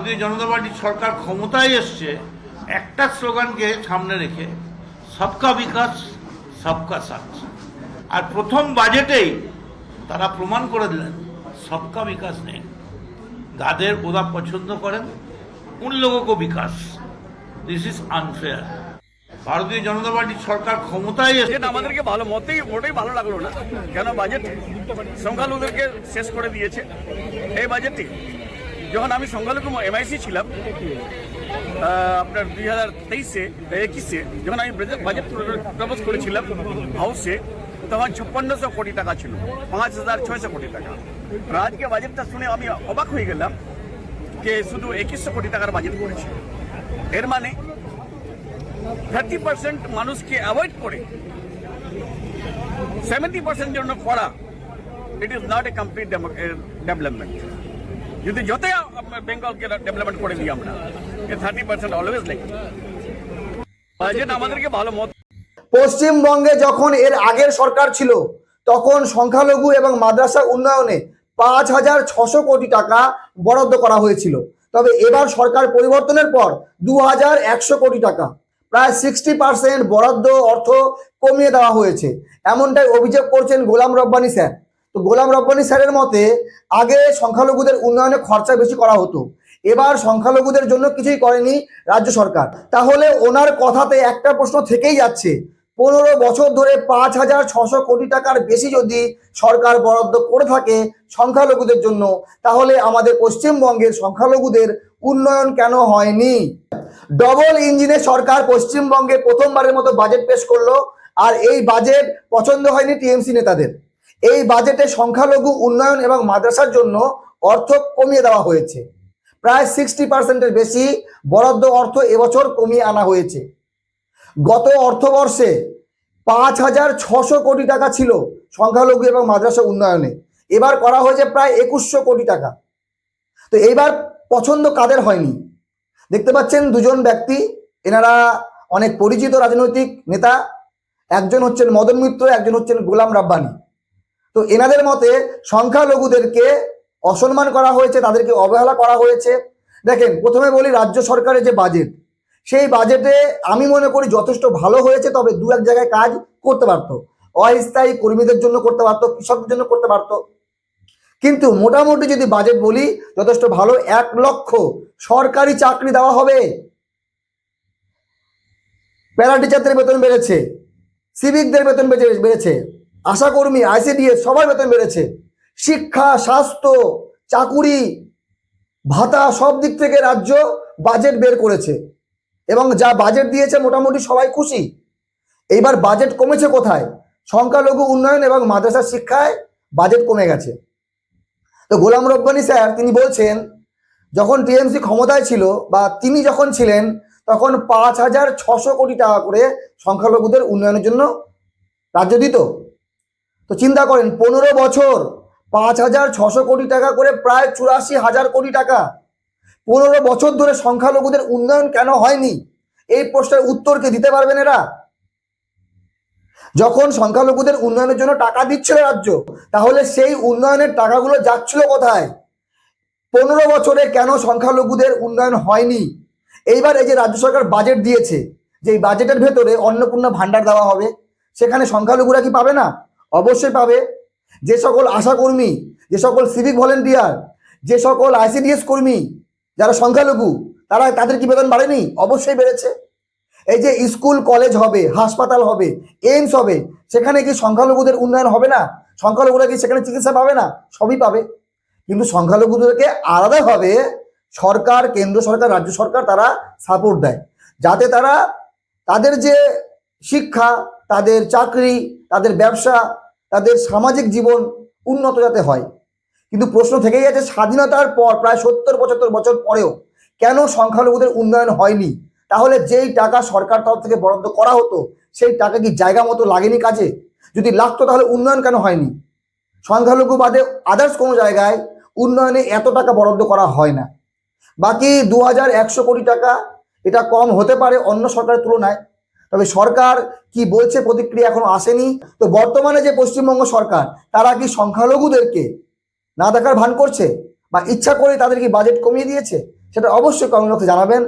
ভারতীয় জনতা পার্টির সরকার ক্ষমতায় এসছে একটা স্লোগানকে সামনে রেখে, সবকা বিকাশ সবকা সাথ। আর প্রথম বাজেটেই তারা প্রমাণ করে দিলেন সবকা বিকাশ নেই। যাদের ওরা পছন্দ করেন উন লোগों को বিকাশ। This is unfair. ভারতীয় জনতা পার্টির সরকার ক্ষমতায় এসে আমাদেরকে ভালো মোটেই ভালো লাগলো না। কেন বাজেট সংখ্যালঘুদেরকে শেষ করে দিয়েছে। এই বাজেটটি যখন আমি সংখ্যালঘু এমআইসি ছিলাম আপনার 2023-21 যখন আমি বাজেট প্রপোজ করেছিলাম হাউসে, তখন 5600 কোটি টাকা ছিল, 5600 কোটি টাকা। আর আজকে বাজেটটা শুনে আমি অবাক হয়ে গেলাম যে শুধু 2100 কোটি টাকার বাজেট করেছে। এর মানে 30% মানুষকে অ্যাভয়েড করে 70% জন্য করা, it is not a complete development. যদি যতই বেঙ্গলকে ডেভেলপমেন্ট করে দিই আমরা, 30% অলওয়েজ লাগে। বাজেট আমাদেরকে ভালো মত। পশ্চিমবঙ্গে যখন এর আগের সরকার ছিল তখন সংখ্যালঘু এবং মাদ্রাসা উন্নয়নে 5600 কোটি টাকা বরাদ্দ করা হয়েছিল। তবে এবার সরকার পরিবর্তনের পর 2100 কোটি টাকা, প্রায় 60% বরাদ্দ অর্থ কমিয়ে দেওয়া হয়েছে, এমনটাই অভিযোগ করছেন গোলাম রব্বানী স্যার। তো গোলাম রব্বানী স্যারের মতে আগে সংখ্যালঘুদের উন্নয়নে খরচা বেশি করা হতো, এবার সংখ্যালঘুদের জন্য কিছুই করেনি রাজ্য সরকার। তাহলে ওনার কথাতে একটা প্রশ্ন থেকেই যাচ্ছে, 15 বছর ধরে 5600 কোটি টাকার বেশি যদি সরকার বরাদ্দ করে থাকে সংখ্যালঘুদের জন্য, তাহলে আমাদের পশ্চিমবঙ্গের সংখ্যালঘুদের উন্নয়ন কেন হয়নি? ডবল ইঞ্জিনের সরকার পশ্চিমবঙ্গে প্রথমবারের মতো বাজেট পেশ করলো, আর এই বাজেট পছন্দ হয়নি টিএমসি নেতাদের। এই বাজেটে সংখ্যালঘু উন্নয়ন এবং মাদ্রাসার জন্য অর্থ কমিয়ে দেওয়া হয়েছে, প্রায় 60%-এর বেশি বরাদ্দ অর্থ এবছর কমিয়ে আনা হয়েছে। গত অর্থবর্ষে 5600 কোটি টাকা ছিল সংখ্যালঘু এবং মাদ্রাসা উন্নয়নে, এবার করা হয়েছে প্রায় 2100 কোটি টাকা। তো এইবার পছন্দ কাদের হয়নি? দেখতে পাচ্ছেন দুজন ব্যক্তি, এনারা অনেক পরিচিত রাজনৈতিক নেতা, একজন হচ্ছেন মদন মিত্র, একজন হচ্ছেন গোলাম রাব্বানী। তো এনাদের মতে সংখ্যালঘুদেরকে অসম্মান করা হয়েছে, তাদেরকে অবহেলা করা হয়েছে। দেখেন, প্রথমে বলি রাজ্য সরকারের যে বাজেট, সেই বাজেটে আমি মনে করি যথেষ্ট ভালো হয়েছে, তবে দু এক জায়গায় কাজ করতে পারতো। অস্থায়ী কর্মীদের জন্য করতে পারতো, কৃষকদের জন্য করতে পারতো। কিন্তু মোটামুটি যদি বাজেট বলি যথেষ্ট ভালো। 1 লক্ষ সরকারি চাকরি দেওয়া হবে, প্যারা টিচারদের বেতন বেড়েছে, সিভিকদের বেতন বেড়েছে, আশাকর্মী, আইসিডিএস সবার বেতন বেড়েছে, শিক্ষা, স্বাস্থ্য, চাকুরি, ভাতা সব দিক থেকে রাজ্য বাজেট বের করেছে এবং যা বাজেট দিয়েছে মোটামুটি সবাই খুশি। এইবার বাজেট কমেছে কোথায়? সংখ্যালঘু উন্নয়ন এবং মাদ্রাসা শিক্ষায় বাজেট কমে গেছে। তো গোলাম রব্বানী স্যার তিনি বলছেন, যখন টিএমসি ক্ষমতায় ছিল বা তিনি যখন ছিলেন তখন 5600 কোটি টাকা করে সংখ্যালঘুদের উন্নয়নের জন্য রাজ্য দিত। তো চিন্তা করেন, 15 বছর 5600 কোটি টাকা করে প্রায় 84,000 কোটি টাকা। 15 বছর ধরে সংখ্যালঘুদের উন্নয়ন কেন হয়নি? এই প্রশ্নের উত্তরকে দিতে পারবেন এরা? যখন সংখ্যালঘুদের উন্নয়নের জন্য টাকা দিচ্ছিল রাজ্য, তাহলে সেই উন্নয়নের টাকাগুলো যাচ্ছিল কোথায়? 15 বছরে কেন সংখ্যালঘুদের উন্নয়ন হয়নি? এইবার এই যে রাজ্য সরকার বাজেট দিয়েছে, যে বাজেটের ভেতরে অন্নপূর্ণা ভাণ্ডার দেওয়া হবে, সেখানে সংখ্যালঘুরা কি পাবে না? অবশ্যই পাবে। যে সকল আশাকর্মী, যে সকল সিভিক ভলেন্টিয়ার, যে সকল আইসিডিএস কর্মী যারা সংখ্যালঘু, তাদের কি বেতন বাড়েনি? অবশ্যই বেড়েছে। এই যে স্কুল কলেজ হবে, হাসপাতাল হবে, এইমস হবে, সেখানে কি সংখ্যালঘুদের উন্নয়ন হবে না? সংখ্যালঘুরা কি সেখানে চিকিৎসা পাবে না? সবই পাবে। কিন্তু সংখ্যালঘুদেরকে আলাদাভাবে সরকার, কেন্দ্র সরকার, রাজ্য সরকার তারা সাপোর্ট দেয়, যাতে তারা তাদের যে শিক্ষা, তাদের চাকরি, তাদের ব্যবসা, তাদের সামাজিক জীবন উন্নত যাতে হয়। কিন্তু প্রশ্ন থেকেই আছে, স্বাধীনতার পর প্রায় 70-75 বছর পরেও কেন সংখ্যালঘুদের উন্নয়ন হয়নি? তাহলে যেই টাকা সরকার তরফ থেকে বরাদ্দ করা হতো সেই টাকা কি জায়গা মতো লাগেনি কাজে? যদি লাগতো তাহলে উন্নয়ন কেন হয়নি? সংখ্যালঘু বাদে আদার্স কোনো জায়গায় উন্নয়নে এত টাকা বরাদ্দ করা হয় না। বাকি 2100 কোটি টাকা, এটা কম হতে পারে অন্য সরকারের তুলনায়, তবে সরকার কি বলছে প্রতিক্রিয়া এখনো আসেনি। তো বর্তমানে যে পশ্চিমবঙ্গ সরকার, তারা কি সংখ্যালঘুদেরকে না দেখার ভান করছে, বা ইচ্ছা করে তাদের কি বাজেট কমিয়ে দিয়েছে? সেটা অবশ্যই কমেন্ট বক্সে জানাবেন।